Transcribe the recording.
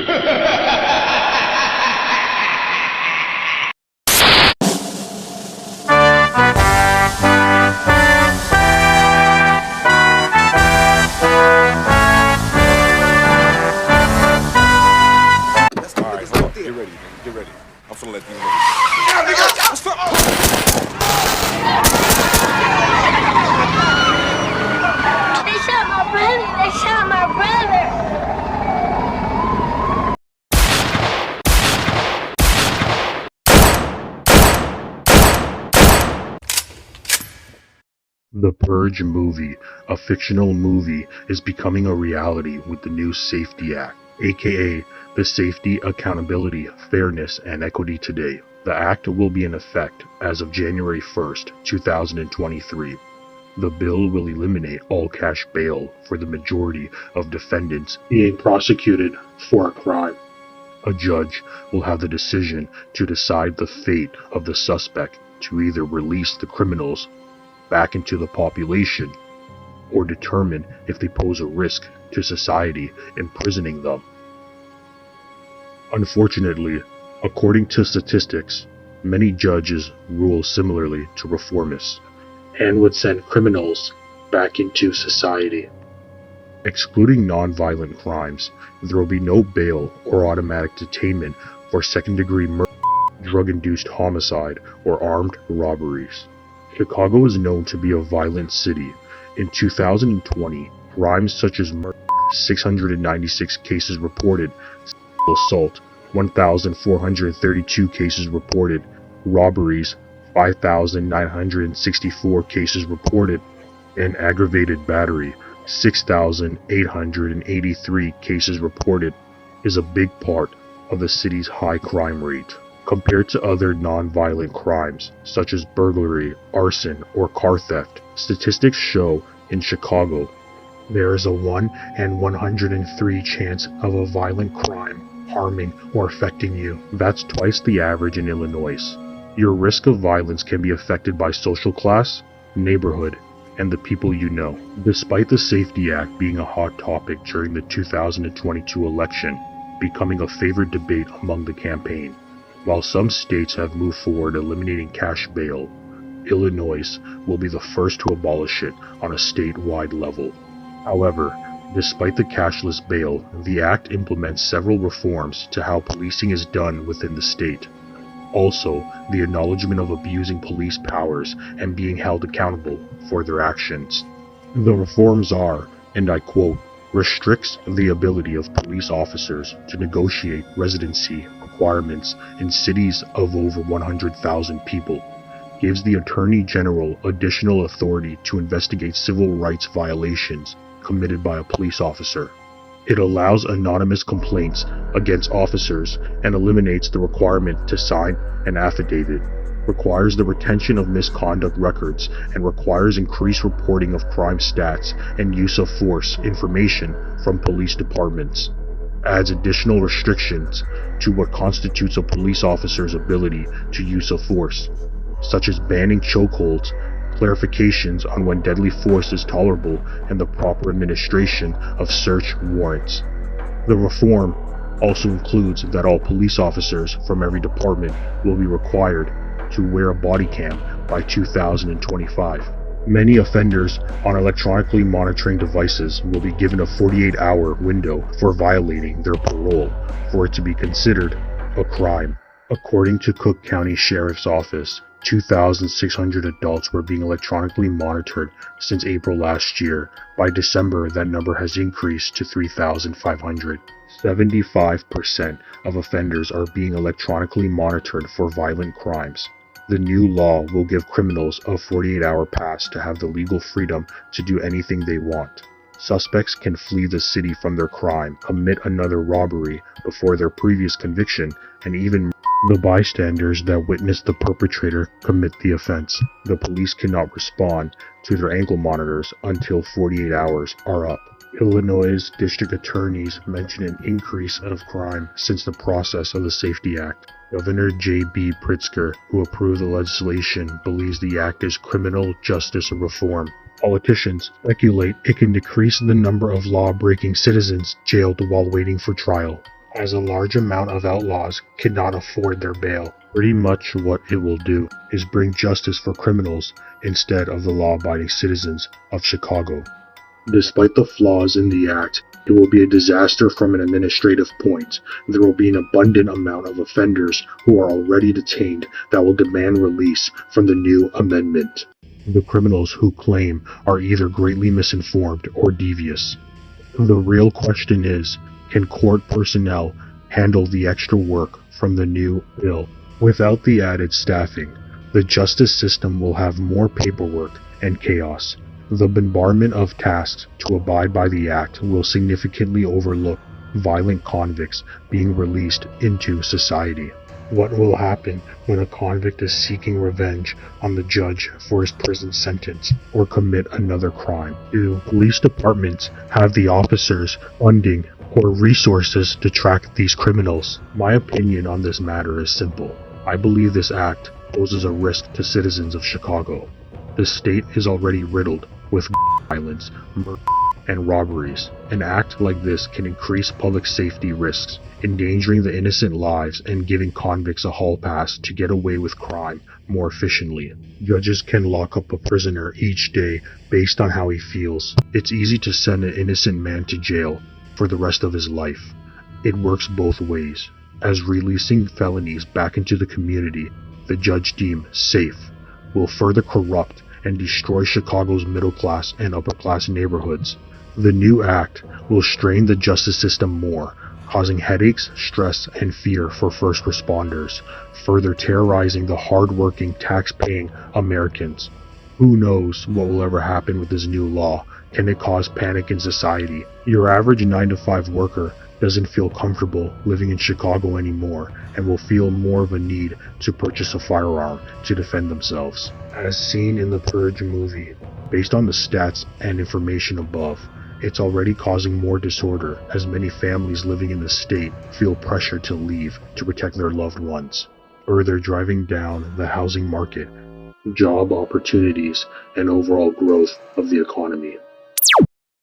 Get ready, man. Get ready. I'm finna let these niggas. What's up? They shot my brother. They shot my brother. The Purge movie, a fictional movie, is becoming a reality with the new Safety Act, aka the Safety, Accountability, Fairness, and Equity Today. The act will be in effect as of January 1st, 2023. The bill will eliminate all cash bail for the majority of defendants being prosecuted for a crime. A judge will have the decision to decide the fate of the suspect to either release the criminals back into the population or determine if they pose a risk to society, imprisoning them. Unfortunately, according to statistics, many judges rule similarly to reformists and would send criminals back into society. Excluding non-violent crimes, there will be no bail or automatic detainment for second-degree murder, drug-induced homicide, or armed robberies. Chicago is known to be a violent city. In 2020, crimes such as murder, 696 cases reported, sexual assault, 1,432 cases reported, robberies, 5,964 cases reported, and aggravated battery, 6,883 cases reported, is a big part of the city's high crime rate. Compared to other non-violent crimes, such as burglary, arson, or car theft, statistics show in Chicago there is a 1 in 103 chance of a violent crime harming or affecting you. That's twice the average in Illinois. Your risk of violence can be affected by social class, neighborhood, and the people you know. Despite the Safety Act being a hot topic during the 2022 election, becoming a favorite debate among the campaign, while some states have moved forward eliminating cash bail, Illinois will be the first to abolish it on a statewide level. However, despite the cashless bail, the act implements several reforms to how policing is done within the state. Also, the acknowledgement of abusing police powers and being held accountable for their actions. The reforms are, and I quote, restricts the ability of police officers to negotiate residency requirements in cities of over 100,000 people, gives the Attorney General additional authority to investigate civil rights violations committed by a police officer. It allows anonymous complaints against officers and eliminates the requirement to sign an affidavit, requires the retention of misconduct records, and requires increased reporting of crime stats and use of force information from police departments. Adds additional restrictions to what constitutes a police officer's ability to use of force, such as banning chokeholds, clarifications on when deadly force is tolerable, and the proper administration of search warrants. The reform also includes that all police officers from every department will be required to wear a body cam by 2025. Many offenders on electronically monitoring devices will be given a 48-hour window for violating their parole for it to be considered a crime. According to Cook County Sheriff's Office, 2,600 adults were being electronically monitored since April last year. By December, that number has increased to 3,500. 75% of offenders are being electronically monitored for violent crimes. The new law will give criminals a 48-hour pass to have the legal freedom to do anything they want. Suspects can flee the city from their crime, commit another robbery before their previous conviction, and even the bystanders that witnessed the perpetrator commit the offense. The police cannot respond to their ankle monitors until 48 hours are up. Illinois district attorneys mention an increase of crime since the process of the Safety Act. Governor J.B. Pritzker, who approved the legislation, believes the act is criminal justice reform. Politicians speculate it can decrease the number of law-breaking citizens jailed while waiting for trial. as a large amount of outlaws cannot afford their bail. Pretty much what it will do is bring justice for criminals instead of the law-abiding citizens of Chicago. Despite the flaws in the act, it will be a disaster from an administrative point. There will be an abundant amount of offenders who are already detained that will demand release from the new amendment. The criminals who claim are either greatly misinformed or devious. The real question is, can court personnel handle the extra work from the new bill? Without the added staffing, the justice system will have more paperwork and chaos. The bombardment of tasks to abide by the act will significantly overlook violent convicts being released into society. What will happen when a convict is seeking revenge on the judge for his prison sentence or commit another crime? Do police departments have the officers, funding, or resources to track these criminals? My opinion on this matter is simple. I believe this act poses a risk to citizens of Chicago. The state is already riddled with violence, murder, and robberies. An act like this can increase public safety risks, endangering the innocent lives and giving convicts a hall pass to get away with crime more efficiently. Judges can lock up a prisoner each day based on how he feels. It's easy to send an innocent man to jail for the rest of his life. It works both ways, as releasing felonies back into the community the judge deemed safe will further corrupt and destroy Chicago's middle class and upper class neighborhoods. The new act will strain the justice system more, causing headaches, stress, and fear for first responders, further terrorizing the hard-working, tax-paying Americans. Who knows what will ever happen with this new law? Can it cause panic in society? Your average 9-to-5 worker doesn't feel comfortable living in Chicago anymore and will feel more of a need to purchase a firearm to defend themselves. As seen in the Purge movie, based on the stats and information above, it's already causing more disorder as many families living in the state feel pressure to leave to protect their loved ones, further driving down the housing market, job opportunities, and overall growth of the economy.